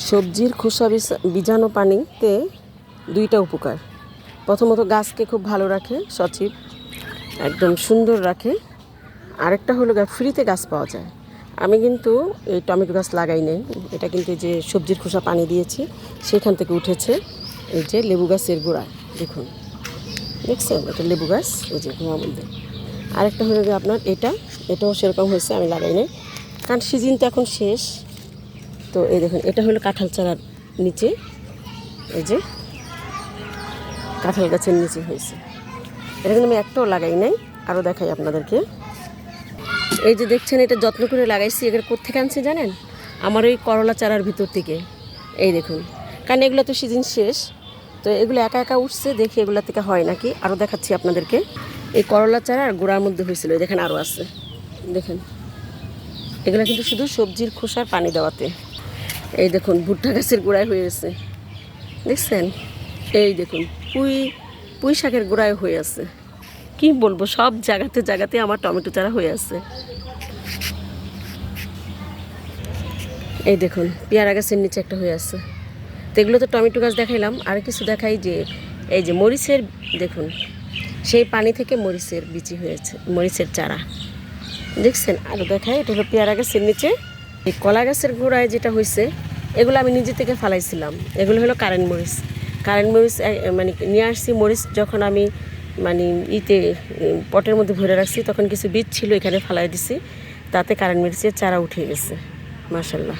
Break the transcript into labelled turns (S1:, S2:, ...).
S1: সবজির খোসা বীজাণু পানিতে দুইটা উপকার। প্রথমত গাছকে খুব ভালো রাখে, সজীব একদম সুন্দর রাখে। আরেকটা হলো ফ্রিতে গাছ পাওয়া যায়। আমি কিন্তু এই টমেটো গাছ লাগাই নাই, এটা কিন্তু যে সবজির খোসা পানি দিয়েছি সেখান থেকে উঠেছে। এই যে লেবু গাছের গোড়া দেখুন, দেখছেন এটা লেবু গাছ, এই যে গোড়ার মধ্যে। আরেকটা হলো যে আপনার এটাও সেরকম হয়েছে, আমি লাগাই নাই কারণ সিজন তো এখন শেষ। তো এই দেখুন, এটা হলো কাঁঠাল চারার নিচে, এই যে কাঁঠাল গাছের নিচে হয়েছে। এটা কিন্তু আমি একটাও লাগাই নাই। আরও দেখাই আপনাদেরকে। এই যে দেখছেন, এটা যত্ন করে লাগাইছি। এগুলো কোত্থেকে আনছি জানেন? আমার ওই করলা চারার ভিতর থেকে। এই দেখুন, কারণ এগুলো তো সিজন শেষ, তো এগুলো একা একা উঠছে, দেখি এগুলো থেকে হয় নাকি। আরও দেখাচ্ছি আপনাদেরকে। এই করলা চারার গোড়ার মধ্যে হয়েছিল, দেখেন আরও আছে, দেখেন। এগুলো কিন্তু শুধু সবজির খোসার পানি দেওয়াতে। এই দেখুন, ভুট্টা গাছের গোড়ায় হয়ে আছে, দেখছেন? এই দেখুন, পুঁই শাকের গোড়ায় হয়ে আছে। কি বলবো, সব জায়গাতে আমার টমেটো চারা হয়ে আছে। এই দেখুন, পেয়ারা গাছের নিচে একটা হয়ে আছে। তো এগুলো তো টমেটো গাছ দেখাইলাম, আর কিছু দেখাই যে এই যে মরিচের, দেখুন সেই পানি থেকে মরিচের বিচি হয়েছে, মরিচের চারা, দেখছেন? আরও দেখাই, এটা হলো পেয়ারা গাছের নিচে। এই কলা গাছের গোড়ায় যেটা হয়েছে, এগুলো আমি নিজে থেকে ফালাইছিলাম। এগুলো হলো কারেন্ট মরিচ মানে নিয়ে আসছি। মরিচ যখন আমি মানে পটের মধ্যে ভরে রাখছি, তখন কিছু বীজ ছিল, এখানে ফালাই দিছি, তাতে কারেন্ট মরিচের চারা উঠে গেছে, মাশাআল্লাহ।